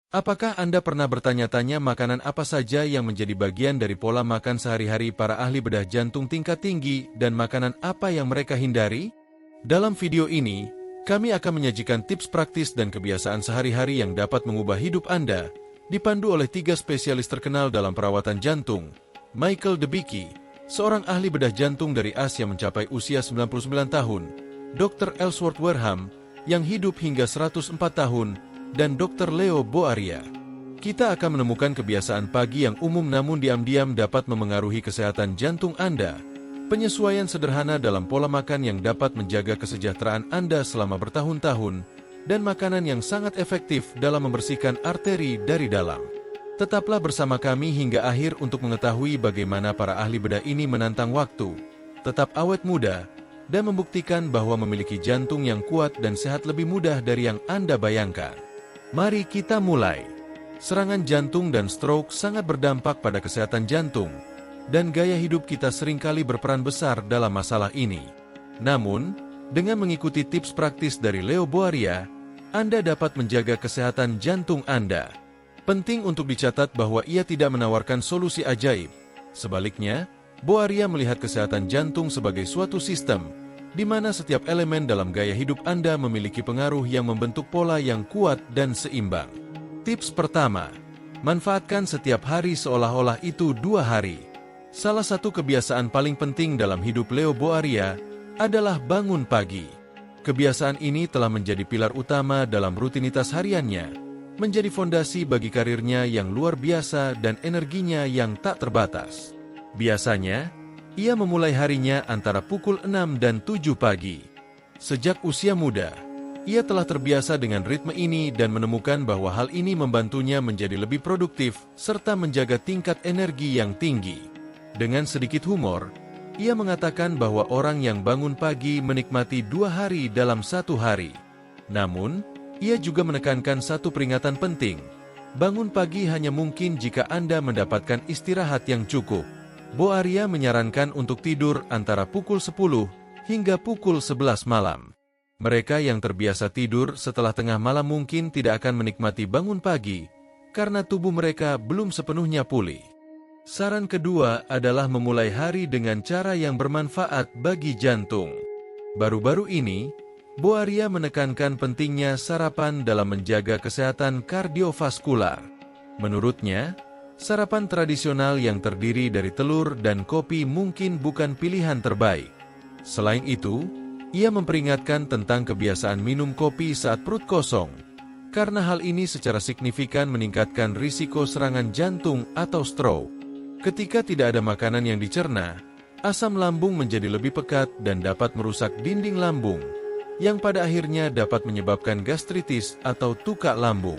Apakah Anda pernah bertanya-tanya makanan apa saja yang menjadi bagian dari pola makan sehari-hari para ahli bedah jantung tingkat tinggi dan makanan apa yang mereka hindari? Dalam video ini, kami akan menyajikan tips praktis dan kebiasaan sehari-hari yang dapat mengubah hidup Anda, dipandu oleh 3 spesialis terkenal dalam perawatan jantung. Michael Debicki, seorang ahli bedah jantung dari Asia mencapai usia 99 tahun, Dr. Ellsworth Wareham, yang hidup hingga 104 tahun, dan Dr. Leo Boaria. Kita akan menemukan kebiasaan pagi yang umum namun diam-diam dapat memengaruhi kesehatan jantung Anda, penyesuaian sederhana dalam pola makan yang dapat menjaga kesejahteraan Anda selama bertahun-tahun, dan makanan yang sangat efektif dalam membersihkan arteri dari dalam. Tetaplah bersama kami hingga akhir untuk mengetahui bagaimana para ahli bedah ini menantang waktu, tetap awet muda, dan membuktikan bahwa memiliki jantung yang kuat dan sehat lebih mudah dari yang Anda bayangkan. Mari kita mulai. Serangan jantung dan stroke sangat berdampak pada kesehatan jantung, dan gaya hidup kita seringkali berperan besar dalam masalah ini. Namun, dengan mengikuti tips praktis dari Leo Boaria, Anda dapat menjaga kesehatan jantung Anda. Penting untuk dicatat bahwa ia tidak menawarkan solusi ajaib. Sebaliknya, Boaria melihat kesehatan jantung sebagai suatu sistem, di mana setiap elemen dalam gaya hidup Anda memiliki pengaruh yang membentuk pola yang kuat dan seimbang. Tips pertama, manfaatkan setiap hari seolah-olah itu 2 hari. Salah satu kebiasaan paling penting dalam hidup Leo Boaria adalah bangun pagi. Kebiasaan ini telah menjadi pilar utama dalam rutinitas hariannya, menjadi fondasi bagi karirnya yang luar biasa dan energinya yang tak terbatas. Biasanya, ia memulai harinya antara pukul 6 dan 7 pagi. Sejak usia muda, ia telah terbiasa dengan ritme ini dan menemukan bahwa hal ini membantunya menjadi lebih produktif serta menjaga tingkat energi yang tinggi. Dengan sedikit humor, ia mengatakan bahwa orang yang bangun pagi menikmati 2 hari dalam 1 hari. Namun, ia juga menekankan satu peringatan penting. Bangun pagi hanya mungkin jika Anda mendapatkan istirahat yang cukup. Boaria menyarankan untuk tidur antara pukul 10 hingga pukul 11 malam. Mereka yang terbiasa tidur setelah tengah malam mungkin tidak akan menikmati bangun pagi, karena tubuh mereka belum sepenuhnya pulih. Saran kedua adalah memulai hari dengan cara yang bermanfaat bagi jantung. Baru-baru ini, Boaria menekankan pentingnya sarapan dalam menjaga kesehatan kardiovaskular. Menurutnya, sarapan tradisional yang terdiri dari telur dan kopi mungkin bukan pilihan terbaik. Selain itu, ia memperingatkan tentang kebiasaan minum kopi saat perut kosong, karena hal ini secara signifikan meningkatkan risiko serangan jantung atau stroke. Ketika tidak ada makanan yang dicerna, asam lambung menjadi lebih pekat dan dapat merusak dinding lambung, yang pada akhirnya dapat menyebabkan gastritis atau tukak lambung.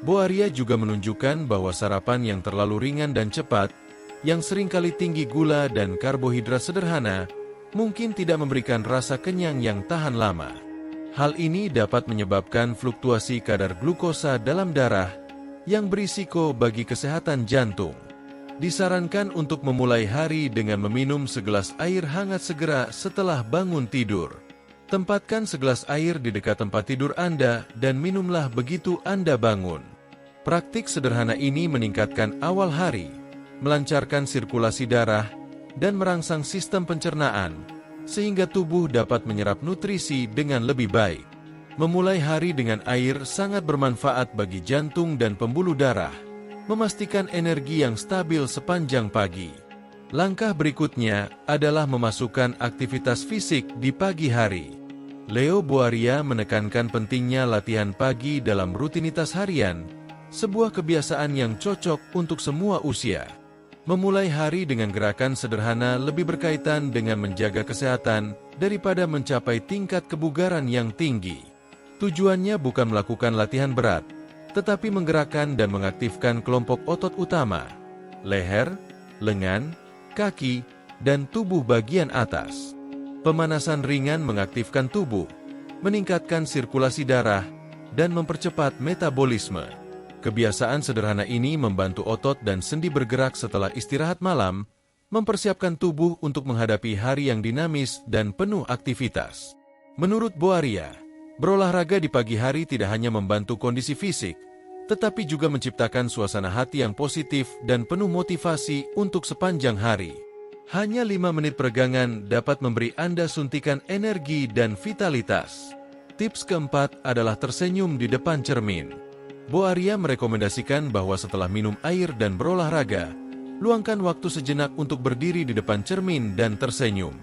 Boaria juga menunjukkan bahwa sarapan yang terlalu ringan dan cepat, yang seringkali tinggi gula dan karbohidrat sederhana, mungkin tidak memberikan rasa kenyang yang tahan lama. Hal ini dapat menyebabkan fluktuasi kadar glukosa dalam darah, yang berisiko bagi kesehatan jantung. Disarankan untuk memulai hari dengan meminum segelas air hangat segera setelah bangun tidur. Tempatkan segelas air di dekat tempat tidur Anda dan minumlah begitu Anda bangun. Praktik sederhana ini meningkatkan awal hari, melancarkan sirkulasi darah, dan merangsang sistem pencernaan, sehingga tubuh dapat menyerap nutrisi dengan lebih baik. Memulai hari dengan air sangat bermanfaat bagi jantung dan pembuluh darah, memastikan energi yang stabil sepanjang pagi. Langkah berikutnya adalah memasukkan aktivitas fisik di pagi hari. Leo Boaria menekankan pentingnya latihan pagi dalam rutinitas harian, sebuah kebiasaan yang cocok untuk semua usia. Memulai hari dengan gerakan sederhana lebih berkaitan dengan menjaga kesehatan daripada mencapai tingkat kebugaran yang tinggi. Tujuannya bukan melakukan latihan berat, tetapi menggerakkan dan mengaktifkan kelompok otot utama, leher, lengan, kaki, dan tubuh bagian atas. Pemanasan ringan mengaktifkan tubuh, meningkatkan sirkulasi darah, dan mempercepat metabolisme. Kebiasaan sederhana ini membantu otot dan sendi bergerak setelah istirahat malam, mempersiapkan tubuh untuk menghadapi hari yang dinamis dan penuh aktivitas. Menurut Boaria, berolahraga di pagi hari tidak hanya membantu kondisi fisik, tetapi juga menciptakan suasana hati yang positif dan penuh motivasi untuk sepanjang hari. Hanya 5 menit peregangan dapat memberi Anda suntikan energi dan vitalitas. Tips keempat adalah tersenyum di depan cermin. Boaria merekomendasikan bahwa setelah minum air dan berolahraga, luangkan waktu sejenak untuk berdiri di depan cermin dan tersenyum.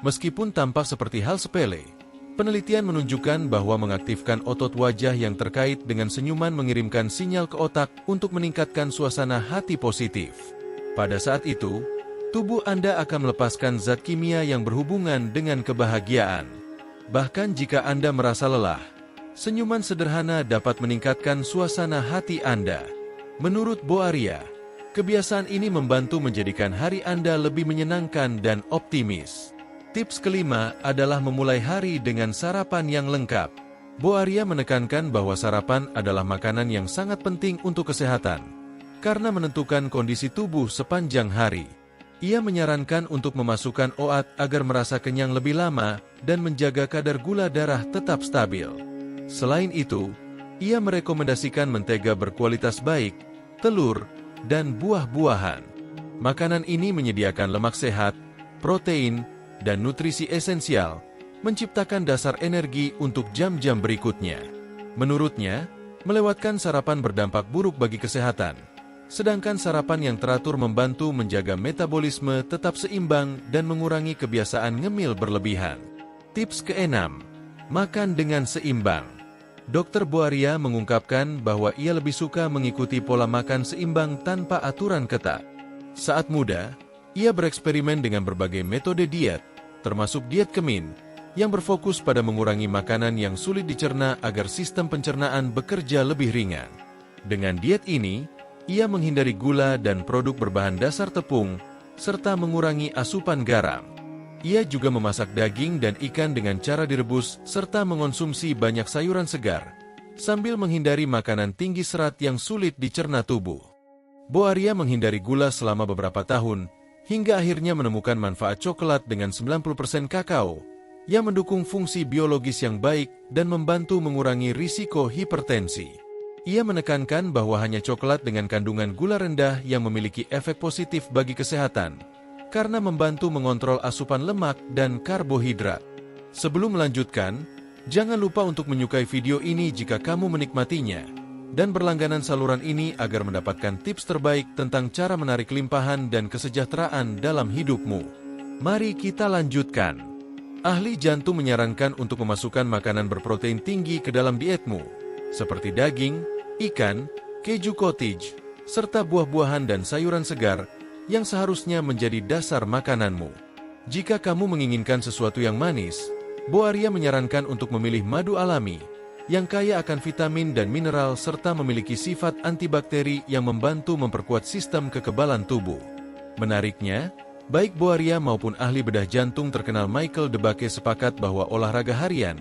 Meskipun tampak seperti hal sepele, penelitian menunjukkan bahwa mengaktifkan otot wajah yang terkait dengan senyuman mengirimkan sinyal ke otak untuk meningkatkan suasana hati positif. Pada saat itu, tubuh Anda akan melepaskan zat kimia yang berhubungan dengan kebahagiaan. Bahkan jika Anda merasa lelah, senyuman sederhana dapat meningkatkan suasana hati Anda. Menurut Boaria, kebiasaan ini membantu menjadikan hari Anda lebih menyenangkan dan optimis. Tips kelima adalah memulai hari dengan sarapan yang lengkap. Boaria menekankan bahwa sarapan adalah makanan yang sangat penting untuk kesehatan, karena menentukan kondisi tubuh sepanjang hari. Ia menyarankan untuk memasukkan OAT agar merasa kenyang lebih lama dan menjaga kadar gula darah tetap stabil. Selain itu, ia merekomendasikan mentega berkualitas baik, telur, dan buah-buahan. Makanan ini menyediakan lemak sehat, protein, dan nutrisi esensial, menciptakan dasar energi untuk jam-jam berikutnya. Menurutnya, melewatkan sarapan berdampak buruk bagi kesehatan, sedangkan sarapan yang teratur membantu menjaga metabolisme tetap seimbang dan mengurangi kebiasaan ngemil berlebihan. Tips keenam, makan dengan seimbang. Dr. Boaria mengungkapkan bahwa ia lebih suka mengikuti pola makan seimbang tanpa aturan ketat. Saat muda, ia bereksperimen dengan berbagai metode diet, termasuk diet Kemin, yang berfokus pada mengurangi makanan yang sulit dicerna agar sistem pencernaan bekerja lebih ringan. Dengan diet ini, ia menghindari gula dan produk berbahan dasar tepung, serta mengurangi asupan garam. Ia juga memasak daging dan ikan dengan cara direbus, serta mengonsumsi banyak sayuran segar, sambil menghindari makanan tinggi serat yang sulit dicerna tubuh. Boaria menghindari gula selama beberapa tahun, hingga akhirnya menemukan manfaat coklat dengan 90% kakao, yang mendukung fungsi biologis yang baik dan membantu mengurangi risiko hipertensi. Ia menekankan bahwa hanya coklat dengan kandungan gula rendah yang memiliki efek positif bagi kesehatan, karena membantu mengontrol asupan lemak dan karbohidrat. Sebelum melanjutkan, jangan lupa untuk menyukai video ini jika kamu menikmatinya, dan berlangganan saluran ini agar mendapatkan tips terbaik tentang cara menarik limpahan dan kesejahteraan dalam hidupmu. Mari kita lanjutkan. Ahli jantung menyarankan untuk memasukkan makanan berprotein tinggi ke dalam dietmu, seperti daging, ikan, keju cottage, serta buah-buahan dan sayuran segar yang seharusnya menjadi dasar makananmu. Jika kamu menginginkan sesuatu yang manis, Boaria menyarankan untuk memilih madu alami, yang kaya akan vitamin dan mineral serta memiliki sifat antibakteri yang membantu memperkuat sistem kekebalan tubuh. Menariknya, baik Boaria maupun ahli bedah jantung terkenal Michael DeBake sepakat bahwa olahraga harian,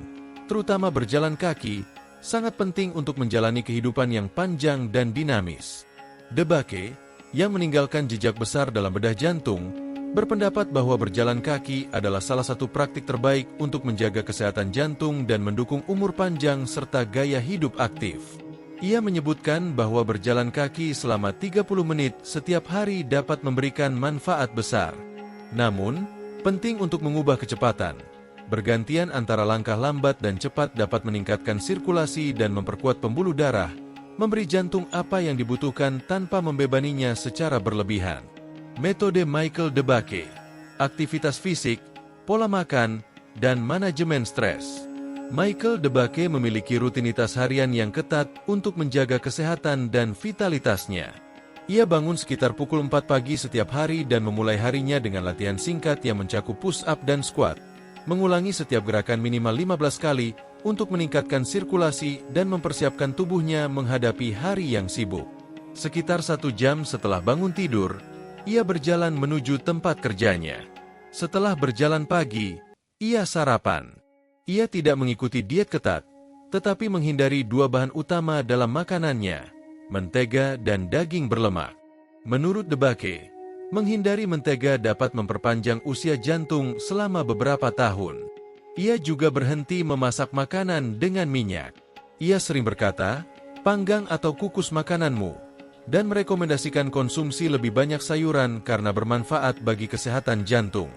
terutama berjalan kaki, sangat penting untuk menjalani kehidupan yang panjang dan dinamis. DeBake, yang meninggalkan jejak besar dalam bedah jantung, berpendapat bahwa berjalan kaki adalah salah satu praktik terbaik untuk menjaga kesehatan jantung dan mendukung umur panjang serta gaya hidup aktif. Ia menyebutkan bahwa berjalan kaki selama 30 menit setiap hari dapat memberikan manfaat besar. Namun, penting untuk mengubah kecepatan. Bergantian antara langkah lambat dan cepat dapat meningkatkan sirkulasi dan memperkuat pembuluh darah, memberi jantung apa yang dibutuhkan tanpa membebaninya secara berlebihan. Metode Michael DeBake, aktivitas fisik, pola makan, dan manajemen stres. Michael DeBake memiliki rutinitas harian yang ketat untuk menjaga kesehatan dan vitalitasnya. Ia bangun sekitar pukul 4 pagi setiap hari dan memulai harinya dengan latihan singkat yang mencakup push-up dan squat, mengulangi setiap gerakan minimal 15 kali untuk meningkatkan sirkulasi dan mempersiapkan tubuhnya menghadapi hari yang sibuk. Sekitar 1 jam setelah bangun tidur, ia berjalan menuju tempat kerjanya. Setelah berjalan pagi, Ia sarapan. Ia tidak mengikuti diet ketat, tetapi menghindari dua bahan utama dalam makanannya, mentega dan daging berlemak. Menurut DeBakey, menghindari mentega dapat memperpanjang usia jantung selama beberapa tahun. Ia juga berhenti memasak makanan dengan minyak. Ia sering berkata, "Panggang atau kukus makananmu," dan merekomendasikan konsumsi lebih banyak sayuran karena bermanfaat bagi kesehatan jantung.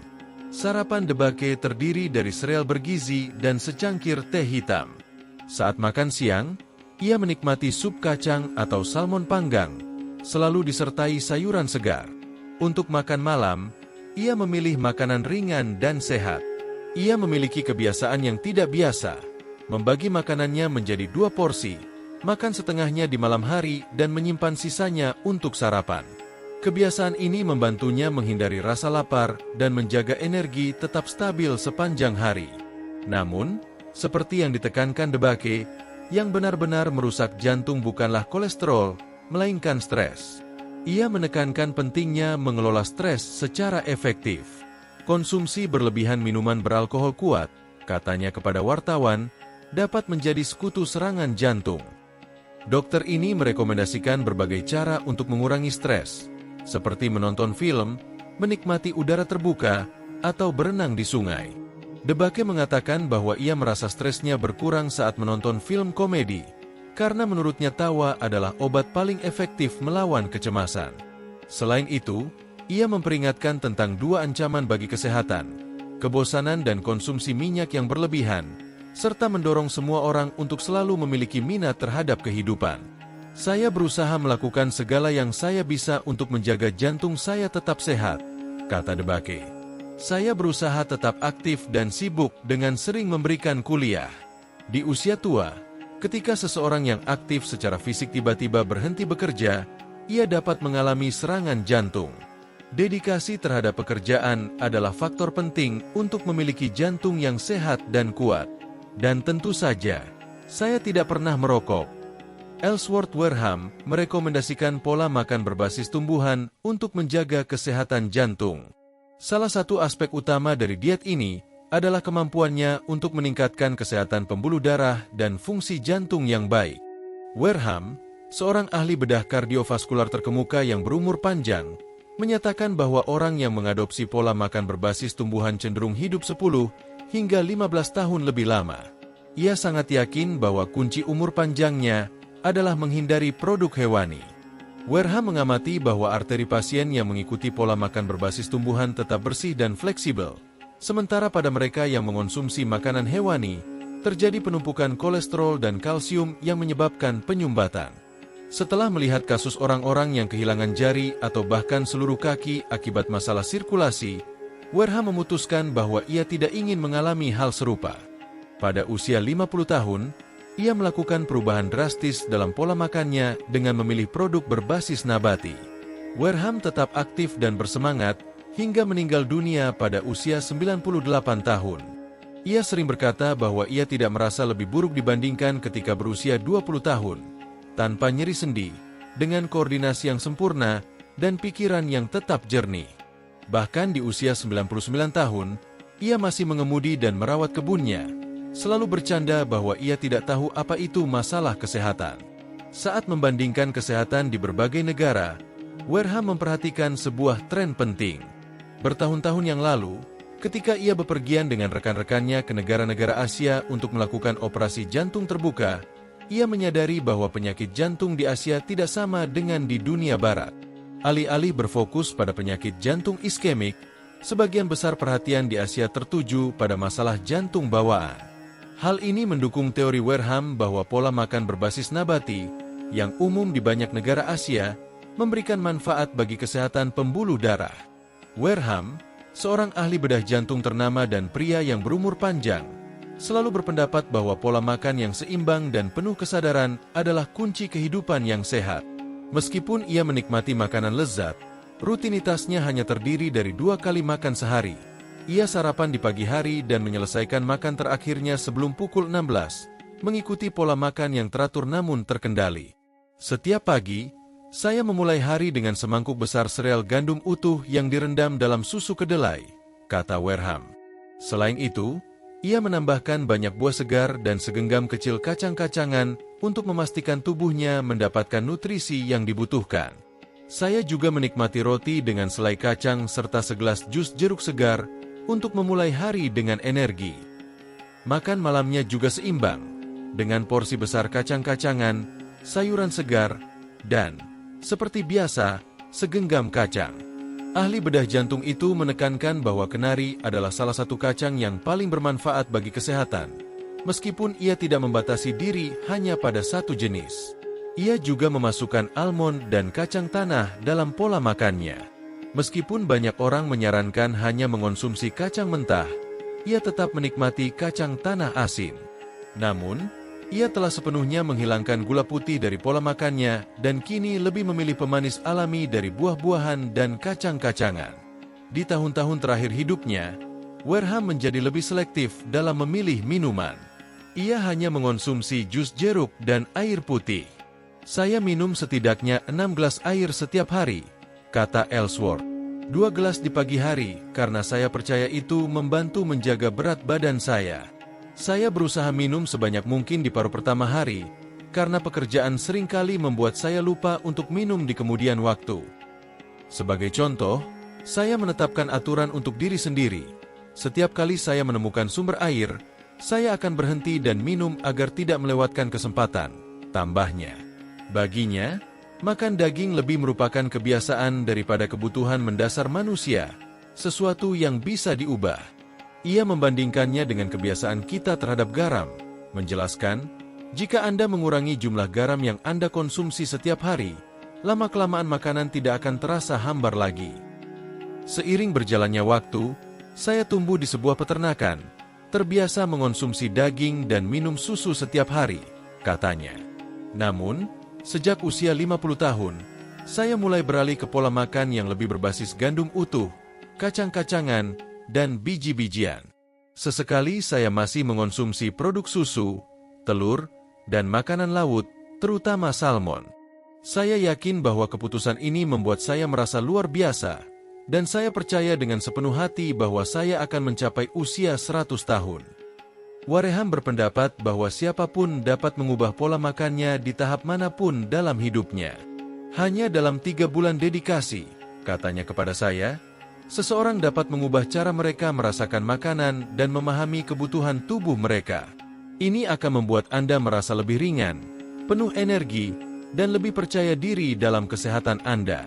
Sarapan DeBakey terdiri dari sereal bergizi dan secangkir teh hitam. Saat makan siang, ia menikmati sup kacang atau salmon panggang, selalu disertai sayuran segar. Untuk makan malam, ia memilih makanan ringan dan sehat. Ia memiliki kebiasaan yang tidak biasa, membagi makanannya menjadi 2 porsi, makan setengahnya di malam hari dan menyimpan sisanya untuk sarapan. Kebiasaan ini membantunya menghindari rasa lapar dan menjaga energi tetap stabil sepanjang hari. Namun, seperti yang ditekankan DeBakey, yang benar-benar merusak jantung bukanlah kolesterol, melainkan stres. Ia menekankan pentingnya mengelola stres secara efektif. Konsumsi berlebihan minuman beralkohol kuat, katanya kepada wartawan, dapat menjadi sekutu serangan jantung. Dokter ini merekomendasikan berbagai cara untuk mengurangi stres, seperti menonton film, menikmati udara terbuka, atau berenang di sungai. DeBakey mengatakan bahwa ia merasa stresnya berkurang saat menonton film komedi, karena menurutnya tawa adalah obat paling efektif melawan kecemasan. Selain itu, ia memperingatkan tentang 2 ancaman bagi kesehatan, kebosanan dan konsumsi minyak yang berlebihan, serta mendorong semua orang untuk selalu memiliki minat terhadap kehidupan. "Saya berusaha melakukan segala yang saya bisa untuk menjaga jantung saya tetap sehat," kata DeBakey. "Saya berusaha tetap aktif dan sibuk dengan sering memberikan kuliah." Di usia tua, ketika seseorang yang aktif secara fisik tiba-tiba berhenti bekerja, ia dapat mengalami serangan jantung. Dedikasi terhadap pekerjaan adalah faktor penting untuk memiliki jantung yang sehat dan kuat. Dan tentu saja, saya tidak pernah merokok. Ellsworth Wareham merekomendasikan pola makan berbasis tumbuhan untuk menjaga kesehatan jantung. Salah satu aspek utama dari diet ini adalah kemampuannya untuk meningkatkan kesehatan pembuluh darah dan fungsi jantung yang baik. Wareham, seorang ahli bedah kardiovaskular terkemuka yang berumur panjang, menyatakan bahwa orang yang mengadopsi pola makan berbasis tumbuhan cenderung hidup 10 hingga 15 tahun lebih lama. Ia sangat yakin bahwa kunci umur panjangnya adalah menghindari produk hewani. Wareham mengamati bahwa arteri pasien yang mengikuti pola makan berbasis tumbuhan tetap bersih dan fleksibel, sementara pada mereka yang mengonsumsi makanan hewani, terjadi penumpukan kolesterol dan kalsium yang menyebabkan penyumbatan. Setelah melihat kasus orang-orang yang kehilangan jari atau bahkan seluruh kaki akibat masalah sirkulasi, Wareham memutuskan bahwa ia tidak ingin mengalami hal serupa. Pada usia 50 tahun, ia melakukan perubahan drastis dalam pola makannya dengan memilih produk berbasis nabati. Wareham tetap aktif dan bersemangat hingga meninggal dunia pada usia 98 tahun. Ia sering berkata bahwa ia tidak merasa lebih buruk dibandingkan ketika berusia 20 tahun, tanpa nyeri sendi, dengan koordinasi yang sempurna, dan pikiran yang tetap jernih. Bahkan di usia 99 tahun, ia masih mengemudi dan merawat kebunnya, selalu bercanda bahwa ia tidak tahu apa itu masalah kesehatan. Saat membandingkan kesehatan di berbagai negara, Wareham memperhatikan sebuah tren penting. Bertahun-tahun yang lalu, ketika ia bepergian dengan rekan-rekannya ke negara-negara Asia untuk melakukan operasi jantung terbuka, ia menyadari bahwa penyakit jantung di Asia tidak sama dengan di dunia barat. Alih-alih berfokus pada penyakit jantung iskemik, sebagian besar perhatian di Asia tertuju pada masalah jantung bawaan. Hal ini mendukung teori Wareham bahwa pola makan berbasis nabati, yang umum di banyak negara Asia, memberikan manfaat bagi kesehatan pembuluh darah. Wareham, seorang ahli bedah jantung ternama dan pria yang berumur panjang, selalu berpendapat bahwa pola makan yang seimbang dan penuh kesadaran adalah kunci kehidupan yang sehat. Meskipun ia menikmati makanan lezat, rutinitasnya hanya terdiri dari 2 kali makan sehari. Ia sarapan di pagi hari dan menyelesaikan makan terakhirnya sebelum pukul 16, mengikuti pola makan yang teratur namun terkendali. Setiap pagi, saya memulai hari dengan semangkuk besar sereal gandum utuh yang direndam dalam susu kedelai, kata Wareham. Selain itu, ia menambahkan banyak buah segar dan segenggam kecil kacang-kacangan untuk memastikan tubuhnya mendapatkan nutrisi yang dibutuhkan. Saya juga menikmati roti dengan selai kacang serta segelas jus jeruk segar untuk memulai hari dengan energi. Makan malamnya juga seimbang, dengan porsi besar kacang-kacangan, sayuran segar, dan, seperti biasa, segenggam kacang. Ahli bedah jantung itu menekankan bahwa kenari adalah salah satu kacang yang paling bermanfaat bagi kesehatan, meskipun ia tidak membatasi diri hanya pada satu jenis. Ia juga memasukkan almond dan kacang tanah dalam pola makannya. Meskipun banyak orang menyarankan hanya mengonsumsi kacang mentah, ia tetap menikmati kacang tanah asin. Namun, ia telah sepenuhnya menghilangkan gula putih dari pola makannya dan kini lebih memilih pemanis alami dari buah-buahan dan kacang-kacangan. Di tahun-tahun terakhir hidupnya, Wareham menjadi lebih selektif dalam memilih minuman. Ia hanya mengonsumsi jus jeruk dan air putih. Saya minum setidaknya 6 gelas air setiap hari, kata Ellsworth. 2 gelas di pagi hari karena saya percaya itu membantu menjaga berat badan saya. Saya berusaha minum sebanyak mungkin di paruh pertama hari, karena pekerjaan seringkali membuat saya lupa untuk minum di kemudian waktu. Sebagai contoh, saya menetapkan aturan untuk diri sendiri. Setiap kali saya menemukan sumber air, saya akan berhenti dan minum agar tidak melewatkan kesempatan, tambahnya. Baginya, makan daging lebih merupakan kebiasaan daripada kebutuhan mendasar manusia, sesuatu yang bisa diubah. Ia membandingkannya dengan kebiasaan kita terhadap garam, menjelaskan, jika Anda mengurangi jumlah garam yang Anda konsumsi setiap hari, lama-kelamaan makanan tidak akan terasa hambar lagi. Seiring berjalannya waktu, saya tumbuh di sebuah peternakan, terbiasa mengonsumsi daging dan minum susu setiap hari, katanya. Namun, sejak usia 50 tahun, saya mulai beralih ke pola makan yang lebih berbasis gandum utuh, kacang-kacangan, dan biji-bijian. Sesekali saya masih mengonsumsi produk susu, telur, dan makanan laut, terutama salmon. Saya yakin bahwa keputusan ini membuat saya merasa luar biasa, dan saya percaya dengan sepenuh hati bahwa saya akan mencapai usia 100 tahun. Wareham berpendapat bahwa siapapun dapat mengubah pola makannya di tahap manapun dalam hidupnya. Hanya dalam 3 bulan dedikasi, katanya kepada saya, seseorang dapat mengubah cara mereka merasakan makanan dan memahami kebutuhan tubuh mereka. Ini akan membuat Anda merasa lebih ringan, penuh energi, dan lebih percaya diri dalam kesehatan Anda.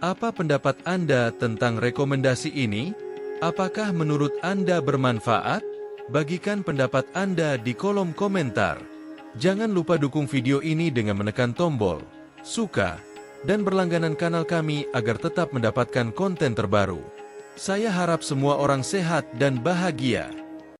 Apa pendapat Anda tentang rekomendasi ini? Apakah menurut Anda bermanfaat? Bagikan pendapat Anda di kolom komentar. Jangan lupa dukung video ini dengan menekan tombol suka dan berlangganan kanal kami agar tetap mendapatkan konten terbaru. Saya harap semua orang sehat dan bahagia.